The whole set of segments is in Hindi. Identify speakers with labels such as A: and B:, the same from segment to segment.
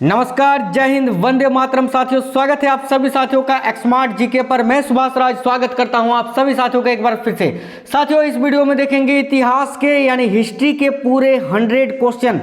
A: नमस्कार, जय हिंद, वंदे मातरम। साथियों, स्वागत है आप सभी साथियों का एक्समार्ट जीके पर। मैं सुभाष राज स्वागत करता हूं आप सभी साथियों का एक बार फिर से। साथियों, इस वीडियो में देखेंगे इतिहास के यानी हिस्ट्री के पूरे 100 क्वेश्चन,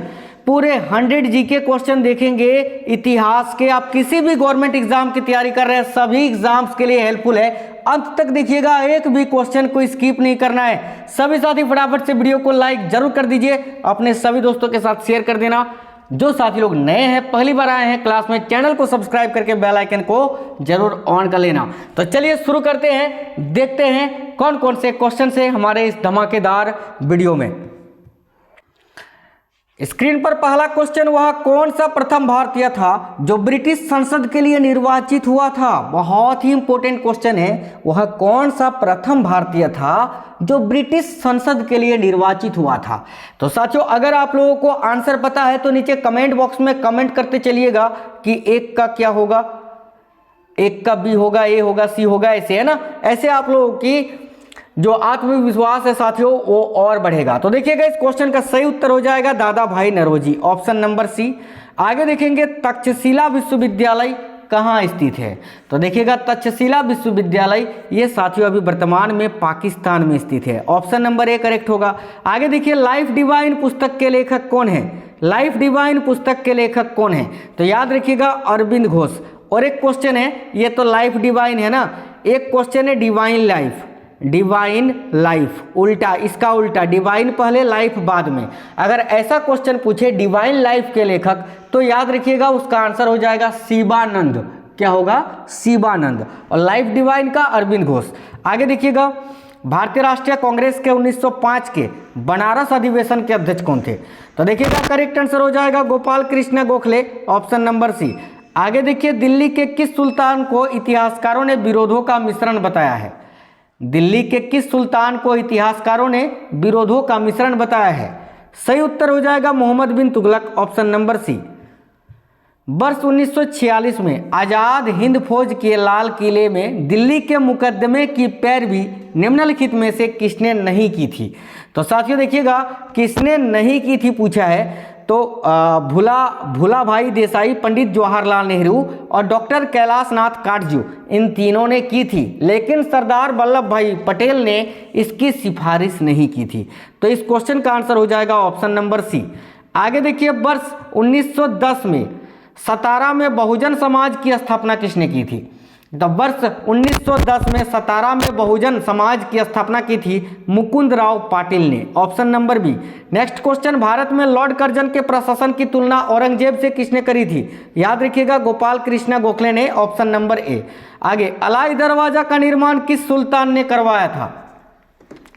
A: पूरे 100 जीके क्वेश्चन देखेंगे इतिहास के। आप किसी भी गवर्नमेंट एग्जाम की तैयारी कर रहे हैं, सभी एग्जाम्स के लिए हेल्पफुल है। अंत तक देखिएगा, एक भी क्वेश्चन को स्किप नहीं करना है। सभी साथी फटाफट से वीडियो को लाइक जरूर कर दीजिए, अपने सभी दोस्तों के साथ शेयर कर देना। जो साथी लोग नए हैं, पहली बार आए हैं क्लास में, चैनल को सब्सक्राइब करके बेल आइकन को जरूर ऑन कर लेना। तो चलिए शुरू करते हैं, देखते हैं कौन कौन से क्वेश्चन है हमारे इस धमाकेदार वीडियो में। स्क्रीन पर पहला क्वेश्चन, वह कौन सा प्रथम भारतीय था जो ब्रिटिश संसद के लिए निर्वाचित हुआ था? बहुत ही इंपॉर्टेंट क्वेश्चन है। वह कौन सा प्रथम भारतीय था जो ब्रिटिश संसद के लिए निर्वाचित हुआ था? तो साथियों, अगर आप लोगों को आंसर पता है तो नीचे कमेंट बॉक्स में कमेंट करते चलिएगा कि एक का क्या होगा, एक का बी होगा, ए होगा, सी होगा, ऐसे है ना। ऐसे आप लोगों की जो आत्मविश्वास है साथियों वो और बढ़ेगा। तो देखिएगा, इस क्वेश्चन का सही उत्तर हो जाएगा दादा भाई नौरोजी, ऑप्शन नंबर सी। आगे देखेंगे, तक्षशिला विश्वविद्यालय कहाँ स्थित है? तो देखिएगा, तक्षशिला विश्वविद्यालय ये साथियों अभी वर्तमान में पाकिस्तान में स्थित है, ऑप्शन नंबर ए करेक्ट होगा। आगे देखिए, लाइफ डिवाइन पुस्तक के लेखक कौन है? लाइफ डिवाइन पुस्तक के लेखक कौन है? तो याद रखिएगा, अरविंद घोष। और एक क्वेश्चन है, ये तो लाइफ डिवाइन है ना, एक क्वेश्चन है डिवाइन लाइफ, डिवाइन लाइफ उल्टा, इसका उल्टा, डिवाइन पहले लाइफ बाद में। अगर ऐसा क्वेश्चन पूछे डिवाइन लाइफ के लेखक, तो याद रखिएगा उसका आंसर हो जाएगा शिवानंद। क्या होगा? शिवानंद। और लाइफ डिवाइन का अरविंद घोष। आगे देखिएगा, भारतीय राष्ट्रीय कांग्रेस के 1905 के बनारस अधिवेशन के अध्यक्ष कौन थे? तो देखिएगा, करेक्ट आंसर हो जाएगा Gopal Krishna Gokhale, option number C. आगे देखिए, दिल्ली के किस सुल्तान को इतिहासकारों ने विरोधों का मिश्रण बताया है? दिल्ली के किस सुल्तान को इतिहासकारों ने विरोधों का मिश्रण बताया है? सही उत्तर हो जाएगा मोहम्मद बिन तुगलक, ऑप्शन नंबर सी। वर्ष 1946 में आजाद हिंद फौज के लाल किले में दिल्ली के मुकदमे की पैरवी निम्नलिखित में से किसने नहीं की थी? तो साथियों देखिएगा, किसने नहीं की थी पूछा है, तो भूला भाई देसाई, पंडित जवाहरलाल नेहरू और डॉक्टर कैलाश नाथ काटजू, इन तीनों ने की थी, लेकिन सरदार वल्लभ भाई पटेल ने इसकी सिफारिश नहीं की थी। तो इस क्वेश्चन का आंसर हो जाएगा ऑप्शन नंबर सी। आगे देखिए, वर्ष 1910 में सतारा में बहुजन समाज की स्थापना किसने की थी? तो वर्ष 1910 में सतारा में बहुजन समाज की स्थापना की थी मुकुंद राव पाटिल ने, option number B. Next question, Bharat में लॉर्ड कर्जन के प्रशासन की तुलना औरंगजेब से किसने करी थी? याद रखिएगा, गोपाल कृष्ण गोखले ने, ऑप्शन नंबर ए। आगे, अलाई दरवाजा का निर्माण किस सुल्तान ने करवाया था?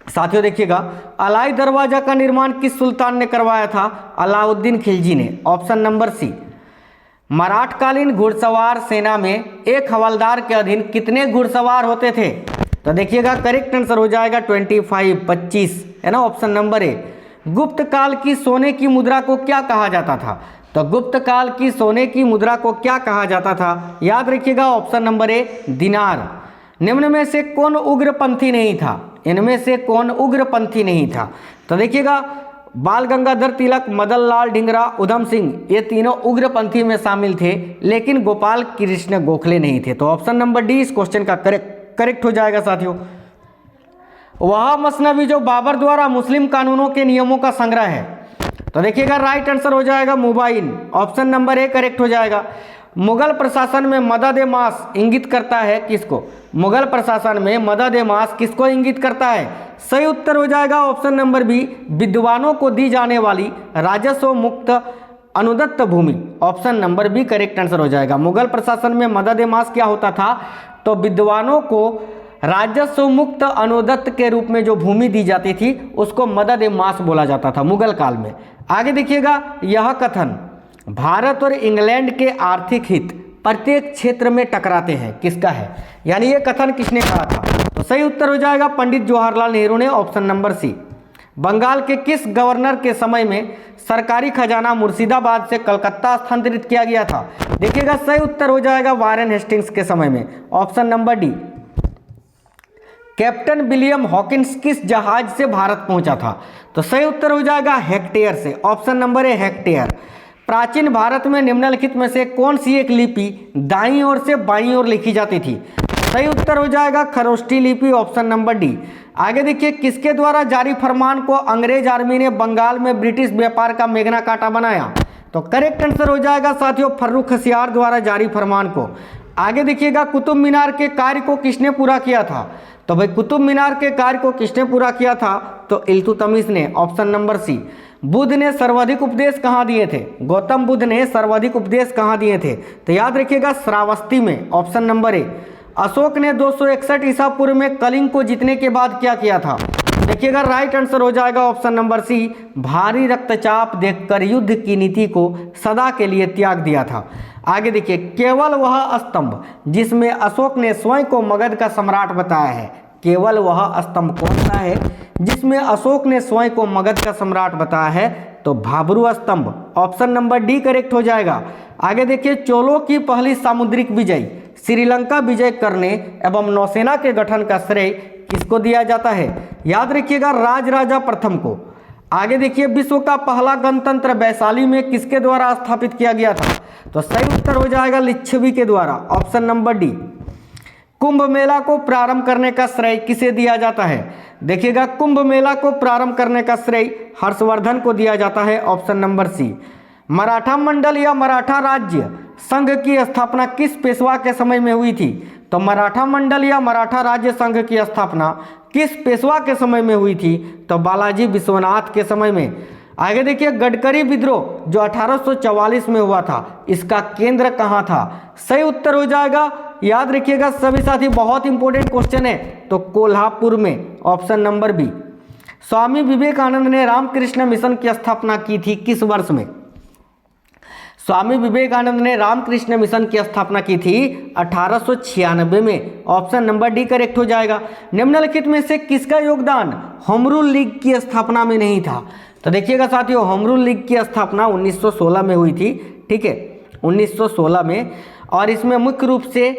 A: साथियों देखिएगा, अलाई दरवाजा का निर्माण किस सुल्तान ने करवाया था? अलाउद्दीन खिलजी ने, ऑप्शन नंबर सी। मराठकालीन घुड़सवार सेना में एक हवलदार के अधीन कितने घुड़सवार होते थे? तो देखिएगा, करेक्ट आंसर हो जाएगा 25 है ना, ऑप्शन नंबर ए। गुप्त काल की सोने की मुद्रा को क्या कहा जाता था? तो गुप्त काल की सोने की मुद्रा को क्या कहा जाता था? याद रखिएगा, ऑप्शन नंबर ए, दिनार। निम्न में से कौन उग्रपंथी नहीं था? इनमें से कौन उग्रपंथी नहीं था? तो देखिएगा, बाल गंगाधर तिलक, मदन लाल ढींगरा, उधम सिंह, ये तीनों उग्रपंथी में शामिल थे, लेकिन गोपाल कृष्ण गोखले नहीं थे। तो ऑप्शन नंबर डी इस क्वेश्चन का करेक्ट हो जाएगा साथियों। वह मसनवी जो बाबर द्वारा मुस्लिम कानूनों के नियमों का संग्रह है? तो देखिएगा, राइट आंसर हो जाएगा मुबाइन, ऑप्शन नंबर ए करेक्ट हो जाएगा। मुगल प्रशासन में मदद-ए-मास इंगित करता है किसको? मुगल प्रशासन में मदद-ए-मास किसको इंगित करता है? सही उत्तर हो जाएगा ऑप्शन नंबर बी, विद्वानों को दी जाने वाली राजस्व मुक्त अनुदत्त भूमि, option number B correct answer हो जाएगा। मुगल प्रशासन में मदद-ए-मास क्या होता था? तो विद्वानों को राजस्व मुक्त अनुदत्त के रूप में जो भूमि दी जाती थी उसको मदद-ए-मास बोला जाता था मुगल काल में। आगे देखिएगा, यह कथन भारत और इंग्लैंड के आर्थिक हित प्रत्येक क्षेत्र में टकराते हैं किसका है? यानी ये कथन किसने कहा था? तो सही उत्तर हो जाएगा पंडित जवाहरलाल नेहरू ने, ऑप्शन नंबर सी। बंगाल के किस गवर्नर के समय में सरकारी खजाना मुर्शिदाबाद से कलकत्ता स्थानांतरित किया गया था? देखिएगा, सही उत्तर हो जाएगा वारेन हेस्टिंग्स के समय में, option number D. Captain William Hawkins किस जहाज से भारत पहुंचा था? तो सही उत्तर हो जाएगा हेक्टेयर से, ऑप्शन नंबर ए हेक्टेयर। प्राचीन भारत में निम्नलिखित में से कौन सी एक लिपि दाईं ओर से बाईं ओर लिखी जाती थी? सही उत्तर हो जाएगा खरोष्ठी लिपि, ऑप्शन नंबर डी। आगे देखिए, किसके द्वारा जारी फरमान को अंग्रेज आर्मी ने बंगाल में ब्रिटिश व्यापार का मेघना कांटा बनाया? तो करेक्ट आंसर हो जाएगा साथियों फर्रुख हसियार द्वारा जारी फरमान को। आगे देखिएगा, कुतुब मीनार के कार्य को किसने पूरा किया था? तो भाई कुतुब मीनार के कार्य को किसने पूरा किया था? तो इल्तुतमिश ने, ऑप्शन नंबर सी। बुद्ध ने सर्वाधिक उपदेश कहाँ दिए थे? गौतम बुद्ध ने सर्वाधिक उपदेश कहाँ दिए थे? तो याद रखिएगा श्रावस्ती में, ऑप्शन नंबर ए। अशोक ने 261 ईसा पूर्व में कलिंग को जीतने के बाद क्या किया था? देखिएगा राइट आंसर हो जाएगा ऑप्शन नंबर सी, भारी रक्तचाप देखकर युद्ध की नीति को सदा के लिए त्याग दिया था। आगे देखिए, केवल वह स्तंभ जिसमें अशोक ने स्वयं को मगध का सम्राट बताया है, केवल वह स्तंभ कौन सा है जिसमें अशोक ने स्वयं को मगध का सम्राट बताया है? तो भाब्रू स्तंभ, ऑप्शन नंबर डी करेक्ट हो जाएगा। आगे देखिए, चोलों की पहली सामुद्रिक विजय श्रीलंका विजय करने एवं नौसेना के गठन का श्रेय किसको दिया जाता है? याद रखिएगा राजराजा प्रथम को। आगे देखिए, विश्व का पहला गणतंत्र वैशाली में किसके द्वारा स्थापित किया गया था? तो सही उत्तर हो जाएगा लिच्छवी के द्वारा, option number D. Kumbh Mela को प्रारंभ करने का श्रेय किसे दिया जाता है? देखिएगा, कुंभ मेला को प्रारंभ करने का श्रेय हर्षवर्धन को दिया जाता है, ऑप्शन नंबर सी। मराठा मंडल या मराठा राज्य संघ की स्थापना किस पेशवा के समय में हुई थी? तो मराठा मंडल या मराठा राज्य संघ की स्थापना किस पेशवा के समय में हुई थी? तो बालाजी विश्वनाथ के समय में। आगे देखिए, गडकरी विद्रोह जो 1844 में हुआ था, इसका केंद्र कहाँ था? सही उत्तर हो जाएगा, याद रखिएगा सभी साथी, बहुत इंपॉर्टेंट क्वेश्चन है, तो कोल्हापुर में, option number B. Swami Vivekananda ने रामकृष्ण मिशन की स्थापना की थी किस वर्ष में? स्वामी विवेकानंद ने रामकृष्ण मिशन की स्थापना की थी 1896 में, ऑप्शन नंबर डी करेक्ट हो जाएगा। निम्नलिखित में से किसका योगदान होम रूल लीग की स्थापना में नहीं था? तो देखिएगा साथियों, होम रूल लीग की स्थापना 1916 में हुई थी, ठीक है, 1916 में। और इसमें मुख्य रूप से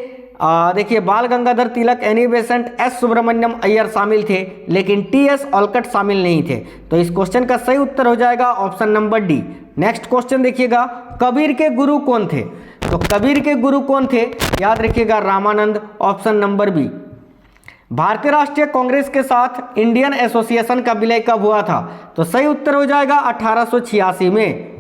A: देखिए Bal Gangadhar Tilak, Annie Besant, S Subramaniam Iyer शामिल थे, लेकिन टी.एस. ऑलकट शामिल नहीं थे। तो इस क्वेश्चन का सही उत्तर हो जाएगा option number D. Next question देखिएगा, कबीर के गुरु कौन थे? तो कबीर के गुरु कौन थे? याद रखिएगा रामानंद, ऑप्शन नंबर बी। भारतीय राष्ट्रीय कांग्रेस के साथ इंडियन एसोसिएशन का विलय कब हुआ था? तो सही उत्तर हो जाएगा 1886 में।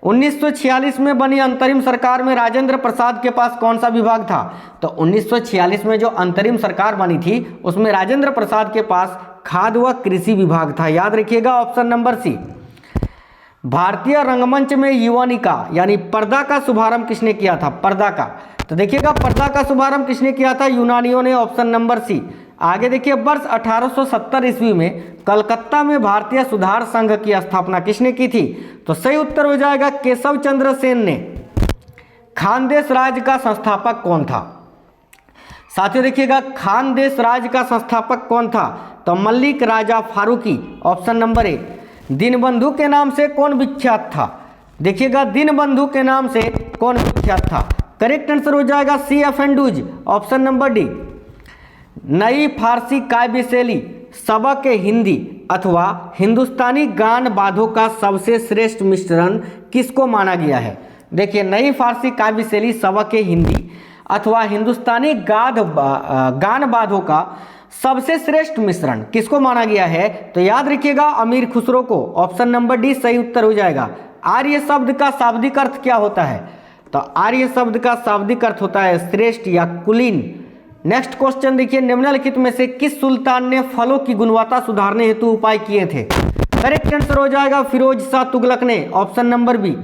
A: 1946 में बनी अंतरिम सरकार में राजेंद्र प्रसाद के पास कौन सा विभाग था? तो 1946 में जो अंतरिम सरकार बनी थी उसमें राजेंद्र प्रसाद के पास खाद्य व कृषि विभाग था, याद रखिएगा ऑप्शन नंबर सी। भारतीय रंगमंच में युवानिका यानी पर्दा का शुभारंभ किसने किया था? पर्दा का, तो देखिएगा पर्दा का शुभारंभ किसने किया था? यूनानियों ने, ऑप्शन नंबर सी। आगे देखिए, वर्ष 1870 ईस्वी में कलकत्ता में भारतीय सुधार संघ की स्थापना किसने की थी? तो सही उत्तर हो जाएगा केशव चंद्र सेन ने। खानदेश राज्य का संस्थापक कौन था? साथियों देखिएगा, खानदेश राज्य का संस्थापक कौन था? तो Malik Raja Faruqi, option number A. Deenbandhu के नाम से कौन विख्यात था? देखिएगा, दीनबंधु के नाम से कौन विख्यात था? करेक्ट आंसर हो जाएगा C.F. Andrews, option number D. नई फारसी काव्य शैली सबक हिंदी अथवा हिंदुस्तानी गान बाधों का सबसे श्रेष्ठ मिश्रण किसको माना गया है? देखिए, नई फारसी काव्य शैली सबक हिंदी अथवा हिंदुस्तानी गान बाधों का सबसे श्रेष्ठ मिश्रण किसको माना गया है? तो याद रखिएगा अमीर खुसरो को, ऑप्शन नंबर डी सही उत्तर हो जाएगा। आर्य शब्द का शाब्दिक अर्थ क्या होता है? तो आर्य शब्द का शाब्दिक अर्थ होता है श्रेष्ठ या कुलीन। नेक्स्ट क्वेश्चन देखिए, निम्नलिखित में से किस सुल्तान ने फलों की गुणवत्ता सुधारने हेतु उपाय किए थे? करेक्ट आंसर हो जाएगा फिरोज शाह तुगलक ने, ऑप्शन नंबर बी।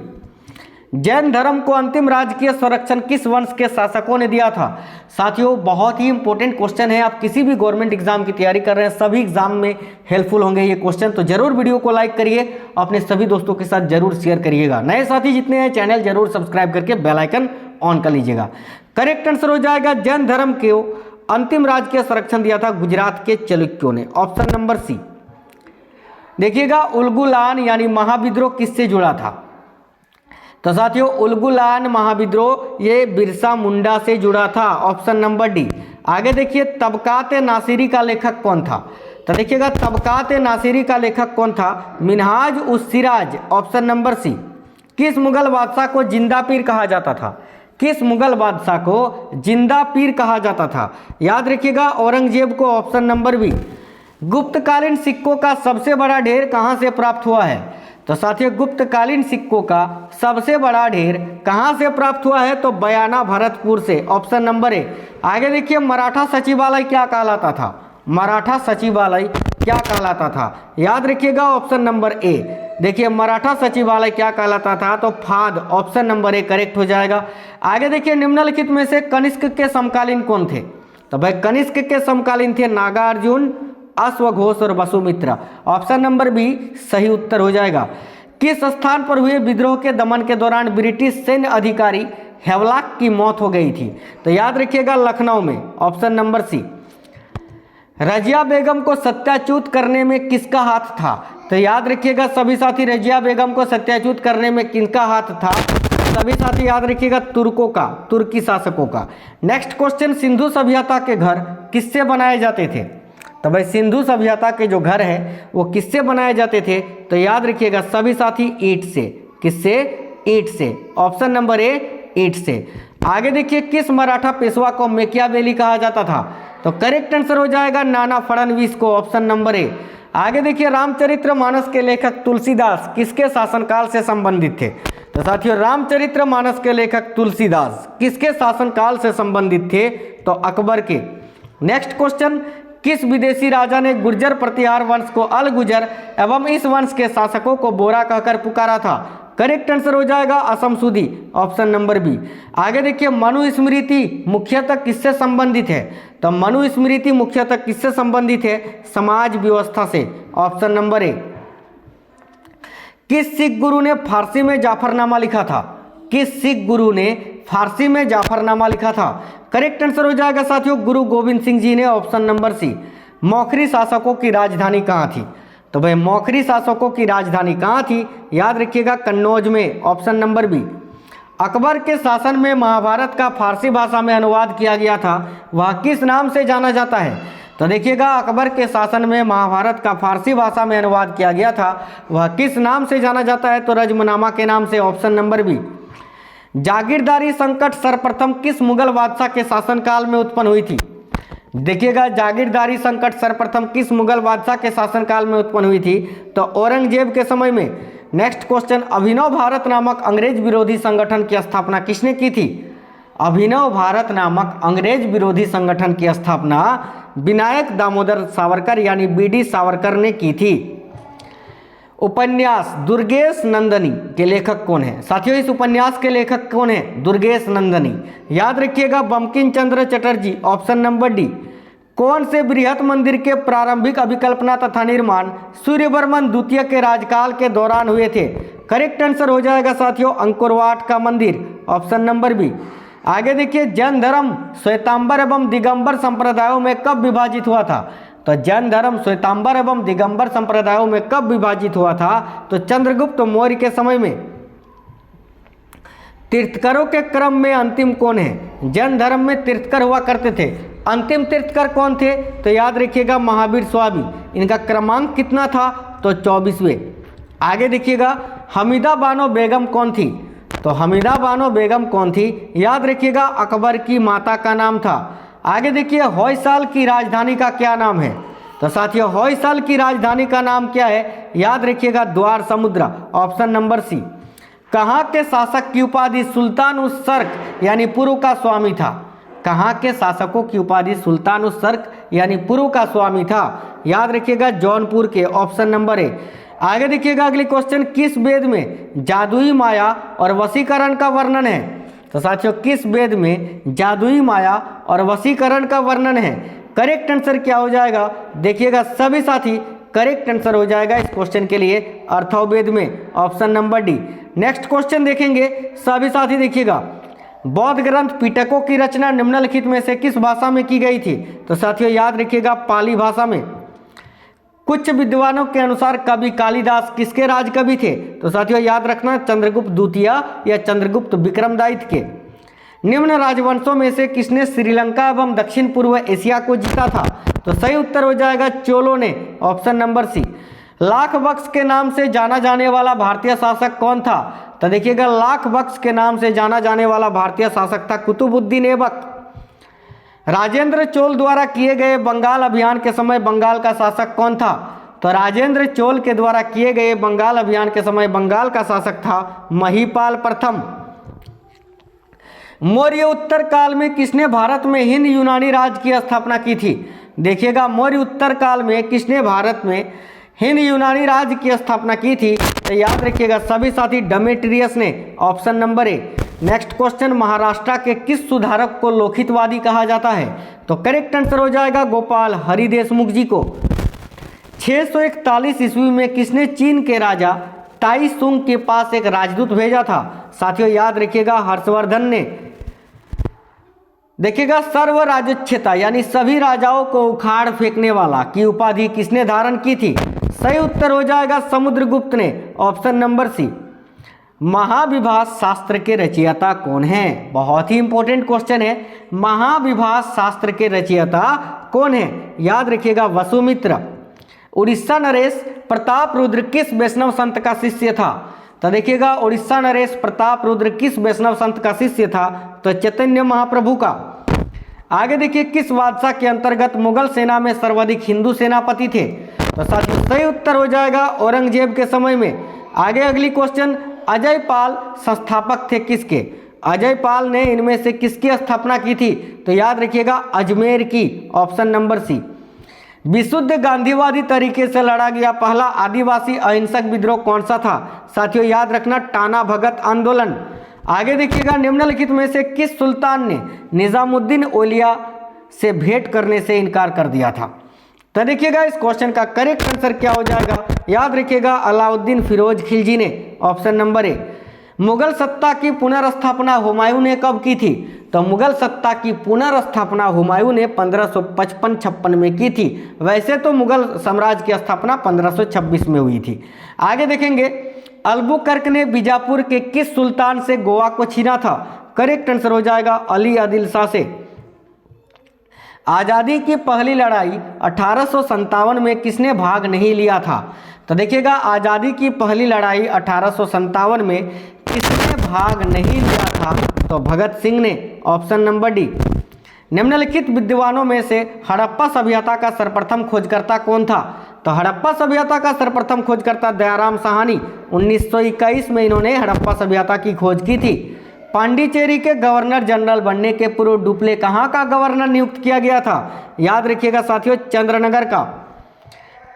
A: जैन धर्म को अंतिम राजकीय संरक्षण किस वंश के शासकों ने दिया था? साथियों, बहुत ही इंपॉर्टेंट क्वेश्चन है, आप किसी भी गवर्नमेंट एग्जाम की तैयारी कर रहे हैं, सभी एग्जाम में हेल्पफुल होंगे ये क्वेश्चन, तो जरूर वीडियो को लाइक करिए, अपने सभी दोस्तों के साथ जरूर शेयर करिएगा। नए साथी जितने हैं चैनल जरूर सब्सक्राइब करके बेल आइकन ऑन कर लीजिएगा। करेक्ट आंसर हो जाएगा जैन धर्म को अंतिम राजकीय संरक्षण दिया था गुजरात के चालुक्यों ने, ऑप्शन नंबर सी। देखिएगा, उलगुलान यानी महाविद्रोह किससे जुड़ा था? तो साथियों, उलगुलान महाविद्रोह ये बिरसा मुंडा से जुड़ा था, ऑप्शन नंबर डी। आगे देखिए, तबकात नासिरी का लेखक कौन था? तो देखिएगा, तबकात नासिरी का लेखक कौन था? मिनहाज उस सिराज, ऑप्शन नंबर सी। किस मुगल बादशाह को जिंदा पीर कहा जाता था? किस मुगल बादशाह को जिंदा पीर कहा जाता था? याद रखिएगा औरंगजेब को, ऑप्शन नंबर बी। गुप्तकालीन सिक्कों का सबसे बड़ा ढेर कहां से प्राप्त हुआ है? तो साथियों गुप्तकालीन सिक्कों का सबसे बड़ा ढेर कहां से प्राप्त हुआ है? तो बयाना भरतपुर से, ऑप्शन नंबर ए। आगे देखिए मराठा सचिवालय क्या कहलाता था? मराठा सचिवालय क्या कहलाता था? याद रखिएगा ऑप्शन नंबर ए। देखिए मराठा सचिवालय क्या कहलाता था? तो Fahd, option number A correct हो जाएगा। आगे देखिए निम्नलिखित में से कनिष्क के समकालीन कौन थे? तो भाई कनिष्क के समकालीन थे नागार्जुन, अश्वघोष और वसुमित्रा, ऑप्शन नंबर बी सही उत्तर हो जाएगा। किस स्थान पर हुए विद्रोह के दमन के दौरान ब्रिटिश सैन्य अधिकारी हेवलॉक की मौत हो गई थी? तो याद रखिएगा लखनऊ में, ऑप्शन नंबर सी। रजिया बेगम को सत्याच्युत करने में किसका हाथ था? तो याद रखिएगा सभी साथी रजिया बेगम को सत्याच्युत करने में किसका हाथ था? सभी साथी याद रखिएगा तुर्कों का, तुर्की शासकों का। नेक्स्ट क्वेश्चन, सिंधु सभ्यता के घर किससे बनाए जाते थे? तो भाई सिंधु सभ्यता के जो घर है वो किससे बनाए जाते थे? तो याद रखिएगा सभी साथी ईंट से। किससे? ईंट से, ऑप्शन नंबर ए ईंट से। आगे देखिए किस मराठा पेशवा को मैकियावेली कहा जाता था? तो करेक्ट आंसर हो जाएगा नाना फडणवीस को, ऑप्शन नंबर ए। आगे देखिए रामचरितमानस के लेखक तुलसीदास किसके शासनकाल से संबंधित थे? तो साथियों रामचरितमानस के लेखक तुलसीदास किसके शासनकाल से संबंधित थे? तो अकबर के। नेक्स्ट क्वेश्चन, किस विदेशी राजा ने गुर्जर प्रतिहार वंश को अल गुजर एवं इस वंश के शासकों को बोरा कहकर पुकारा था? करेक्ट आंसर हो जाएगा असमसुदी, ऑप्शन नंबर बी। आगे देखिए मनुस्मृति मुख्यतः किससे संबंधित है? तो मनुस्मृति मुख्यतः किससे संबंधित है? समाज व्यवस्था से, ऑप्शन नंबर ए। किस सिख गुरु ने फारसी में जाफरनामा लिखा था? किस सिख गुरु ने फारसी में जाफरनामा लिखा था? करेक्ट आंसर हो जाएगा साथियों गुरु गोविंद सिंह जी ने, ऑप्शन नंबर सी। मौखरी शासकों की राजधानी कहाँ थी? तो भाई मौखरी शासकों की राजधानी कहाँ थी? याद रखिएगा कन्नौज में, ऑप्शन नंबर बी। अकबर के शासन में महाभारत का फारसी भाषा में अनुवाद किया गया था, वह किस नाम से जाना जाता है? तो देखिएगा अकबर के शासन में महाभारत का फारसी भाषा में अनुवाद किया गया था, वह किस नाम से जाना जाता है? तो रजमनामा के नाम से, ऑप्शन नंबर बी। जागीरदारी संकट सर्वप्रथम किस मुगल बादशाह के शासनकाल में उत्पन्न हुई थी? देखिएगा जागीरदारी संकट सर्वप्रथम किस मुगल बादशाह के शासनकाल में उत्पन्न हुई थी? तो औरंगजेब के समय में। नेक्स्ट क्वेश्चन, अभिनव भारत नामक अंग्रेज विरोधी संगठन की स्थापना किसने की थी? अभिनव भारत नामक अंग्रेज विरोधी संगठन की स्थापना विनायक दामोदर सावरकर यानी बीडी सावरकर ने की थी। उपन्यास दुर्गेश नंदनी के लेखक कौन है? साथियों इस उपन्यास के लेखक कौन है? दुर्गेश नंदनी। याद रखिएगा Bankim Chandra Chatterjee, option number D. कौन से बृहत मंदिर के प्रारंभिक अभिकल्पना तथा निर्माण सूर्यवर्मन द्वितीय के राजकाल के दौरान हुए थे? करेक्ट आंसर हो जाएगा साथियों अंकुरवाट का मंदिर, ऑप्शन नंबर बी। आगे देखिए जैन धर्म श्वेतांबर एवं दिगंबर संप्रदायों में कब विभाजित हुआ था? तो जैन धर्म श्वेतांबर एवं दिगंबर संप्रदायों में कब विभाजित हुआ था? तो चंद्रगुप्त मौर्य के समय में। तीर्थकरों के क्रम में अंतिम कौन है? जैन धर्म में तीर्थकर हुआ करते थे, अंतिम तीर्थकर कौन थे? तो याद रखिएगा महावीर स्वामी। इनका क्रमांक कितना था? तो 24वें। आगे देखिएगा हमीदा बानो बेगम कौन थी? तो हमीदा बानो बेगम कौन थी? याद रखिएगा अकबर की माता का नाम था। आगे देखिए होयसाल की राजधानी का क्या नाम है? तो साथियों होयसाल की राजधानी का नाम क्या है? याद रखिएगा द्वार समुद्र, ऑप्शन नंबर सी। कहाँ के शासक की उपाधि सुल्तान उस सर्क यानी पूर्व का स्वामी था? कहाँ के शासकों की उपाधि सुल्तान उस सर्क यानी पूर्व का स्वामी था? याद रखिएगा जौनपुर के, ऑप्शन नंबर ए। आगे देखिएगा अगली क्वेश्चन, किस वेद में जादुई माया और वशीकरण का वर्णन है? तो साथियों किस वेद में जादुई माया और वशीकरण का वर्णन है? करेक्ट आंसर क्या हो जाएगा? देखिएगा सभी साथी करेक्ट आंसर हो जाएगा इस क्वेश्चन के लिए अर्थववेद में, option number D. Next question देखेंगे सभी साथी, देखिएगा बौद्ध ग्रंथ पिटकों की रचना निम्नलिखित में से किस भाषा में की गई थी? तो साथियों याद रखिएगा पाली भाषा में। कुछ विद्वानों के अनुसार कवि कालिदास किसके राज कवि थे? तो साथियों याद रखना चंद्रगुप्त द्वितीय या चंद्रगुप्त विक्रमदायित्य के। निम्न राजवंशों में से किसने श्रीलंका एवं दक्षिण पूर्व एशिया को जीता था? तो सही उत्तर हो जाएगा चोलों ने, ऑप्शन नंबर सी। लाख बख्श के नाम से जाना जाने वाला भारतीय शासक कौन था? तो देखिएगा लाख बख्श के नाम से जाना जाने वाला भारतीय शासक था कुतुबुद्दीन ऐबक। राजेंद्र चोल द्वारा किए गए बंगाल अभियान के समय बंगाल का शासक कौन था? तो राजेंद्र चोल के द्वारा किए गए बंगाल अभियान के समय बंगाल का शासक था महिपाल प्रथम। मौर्य उत्तर काल में किसने भारत में हिंद यूनानी राज्य की स्थापना की थी? देखिएगा मौर्य उत्तर काल में किसने भारत में हिंद यूनानी राज्य की स्थापना की थी? तो याद रखिएगा सभी साथी डेमेट्रियस ने, ऑप्शन नंबर ए। नेक्स्ट क्वेश्चन, महाराष्ट्र के किस सुधारक को लोकहितवादी कहा जाता है? तो करेक्ट आंसर हो जाएगा गोपाल हरि देशमुख जी को। 641 ईस्वी में किसने चीन के राजा ताई सुंग के पास एक राजदूत भेजा था? साथियों याद रखिएगा हर्षवर्धन ने। देखिएगा सर्वराज्यच्छेता यानी सभी राजाओं को उखाड़ फेंकने वाला की उपाधि किसने धारण की थी? सही उत्तर हो जाएगा समुद्रगुप्त ने, ऑप्शन नंबर सी। महाविभास शास्त्र के रचयिता कौन है? बहुत ही इंपॉर्टेंट क्वेश्चन है। महाविभास शास्त्र के रचयिता कौन है? याद रखिएगा वसुमित्र। उड़ीसा नरेश प्रताप रुद्र किस वैष्णव संत का शिष्य था? तो देखिएगा उड़ीसा नरेश प्रताप रुद्र किस वैष्णव संत का शिष्य था? तो चैतन्य महाप्रभु का। आगे देखिए किस बादशाह के अंतर्गत मुगल सेना में सर्वाधिक हिंदू सेनापति थे? तो साथियों सही उत्तर हो जाएगा औरंगजेब के समय में। आगे अगली क्वेश्चन, अजय पाल संस्थापक थे किसके? अजय पाल ने इनमें से किसकी स्थापना की थी? तो याद रखिएगा अजमेर की, ऑप्शन नंबर सी। विशुद्ध गांधीवादी तरीके से लड़ा गया पहला आदिवासी अहिंसक विद्रोह कौन सा था? साथियों याद रखना टाना भगत आंदोलन। आगे देखिएगा निम्नलिखित में से किस सुल्तान ने निजामुद्दीन औलिया से भेंट करने से इनकार कर दिया था? तो देखिएगा इस क्वेश्चन का करेक्ट आंसर क्या हो जाएगा? याद रखिएगा अलाउद्दीन फिरोज खिलजी ने, ऑप्शन नंबर ए। मुगल सत्ता की पुनर्स्थापना हुमायूं ने कब की थी? तो मुगल सत्ता की पुनर्स्थापना हुमायूं ने 1555-56 में की थी। वैसे तो मुगल साम्राज्य की स्थापना 1526 में हुई थी। आगे देखेंगे अल्बुकर्क ने बीजापुर के किस सुल्तान से गोवा को छीना था? करेक्ट आंसर हो जाएगा अली आदिल शाह से। आज़ादी की पहली लड़ाई 1857 में किसने भाग नहीं लिया था? तो देखिएगा आज़ादी की पहली लड़ाई 1857 में किसने भाग नहीं लिया था? तो भगत सिंह ने, ऑप्शन नंबर डी। निम्नलिखित विद्वानों में से हड़प्पा सभ्यता का सर्वप्रथम खोजकर्ता कौन था? तो हड़प्पा सभ्यता का सर्वप्रथम खोजकर्ता दयाराम साहनी। 1921 में इन्होंने हड़प्पा सभ्यता की खोज की थी। पांडिचेरी के गवर्नर जनरल बनने के पूर्व डुप्ले कहाँ का गवर्नर नियुक्त किया गया था? याद रखिएगा साथियों चंद्रनगर का।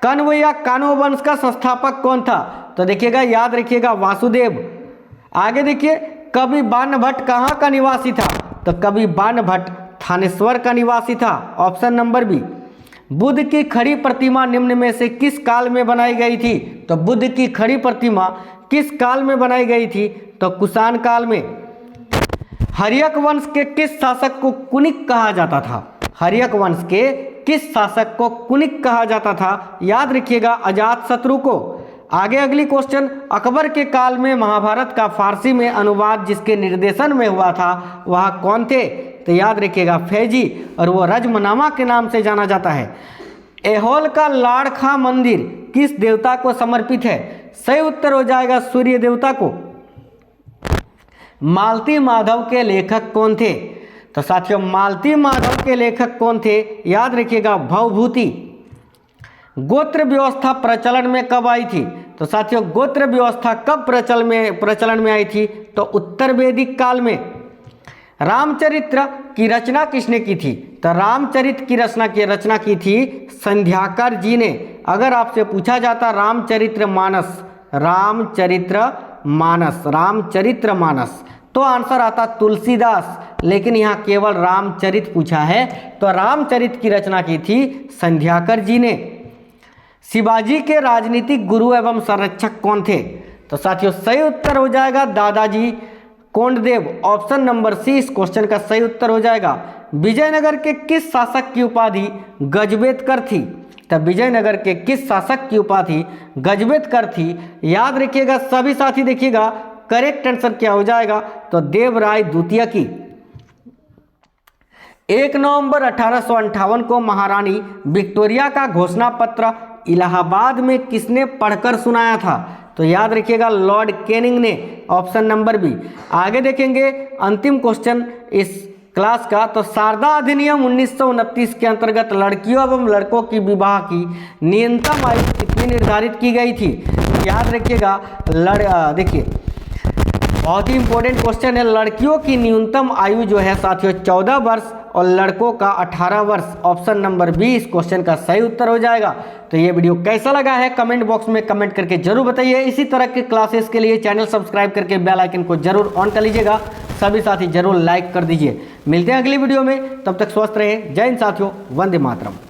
A: कण्व या कानो वंश का संस्थापक कौन था? तो देखिएगा याद रखिएगा वासुदेव। आगे देखिए कवि बाण भट्ट कहाँ का निवासी था? तो कवि बाण भट्ट थानेश्वर का निवासी था, ऑप्शन नंबर बी। बुद्ध की खड़ी प्रतिमा निम्न में से किस काल में बनाई गई थी? तो बुद्ध की खड़ी प्रतिमा किस काल में बनाई गई थी? तो कुषाण काल में। हर्यक वंश के किस शासक को कुनिक कहा जाता था? हर्यक वंश के किस शासक को कुनिक कहा जाता था? याद रखिएगा अजातशत्रु को। आगे अगली क्वेश्चन, अकबर के काल में महाभारत का फारसी में अनुवाद जिसके निर्देशन में हुआ था वह कौन थे? तो याद रखिएगा फैजी, और वो रजमनामा के नाम से जाना जाता है। ऐहोल का लाड़खा मंदिर किस देवता को समर्पित है? सही उत्तर हो जाएगा सूर्य देवता को। मालती माधव के लेखक कौन थे? तो साथियों मालती माधव के लेखक कौन थे? याद रखिएगा भवभूति। गोत्र व्यवस्था प्रचलन में कब आई थी? तो साथियों गोत्र व्यवस्था कब प्रचलन में आई थी? तो उत्तर वैदिक काल में। रामचरित्र की रचना किसने की थी? तो रामचरित्र की रचना की थी संध्याकर जी ने। अगर आपसे पूछा जाता रामचरित्र मानस तो आंसर आता तुलसीदास, लेकिन यहाँ केवल रामचरित पूछा है, तो रामचरित की रचना की थी संध्याकर जी ने। शिवाजी के राजनीतिक गुरु एवं संरक्षक कौन थे? तो साथियों सही उत्तर हो जाएगा दादाजी कोंडदेव, ऑप्शन नंबर सी इस क्वेश्चन का सही उत्तर हो जाएगा। विजयनगर के किस शासक की उपाधि गजबेतकर थी? तब विजयनगर के किस शासक की उपाधि गजबेतकर थी? याद रखिएगा सभी साथी, देखिएगा करेक्ट आंसर क्या हो जाएगा? तो देवराय द्वितीय की। 1 नवंबर 1858 को महारानी विक्टोरिया का घोषणा पत्र इलाहाबाद में किसने पढ़कर सुनाया था? तो याद रखिएगा लॉर्ड कैनिंग ने, ऑप्शन नंबर बी। आगे देखेंगे अंतिम क्वेश्चन इस क्लास का, तो शारदा अधिनियम 1929 के अंतर्गत लड़कियों एवं लड़कों की विवाह की न्यूनतम आयु कितनी निर्धारित की गई थी? याद रखिएगा देखिए बहुत ही इंपॉर्टेंट क्वेश्चन है। लड़कियों की न्यूनतम आयु जो है साथियों 14 वर्ष और लड़कों का 18 वर्ष। ऑप्शन नंबर बी इस क्वेश्चन का सही उत्तर हो जाएगा। तो ये वीडियो कैसा लगा है कमेंट बॉक्स में कमेंट करके जरूर बताइए। इसी तरह के क्लासेस के लिए चैनल सब्सक्राइब करके बेल आइकन को जरूर ऑन कर लीजिएगा। सभी साथी जरूर लाइक कर दीजिए। मिलते हैं अगली वीडियो में, तब तक स्वस्थ रहें। जय हिंद साथियों, वंदे मातरम।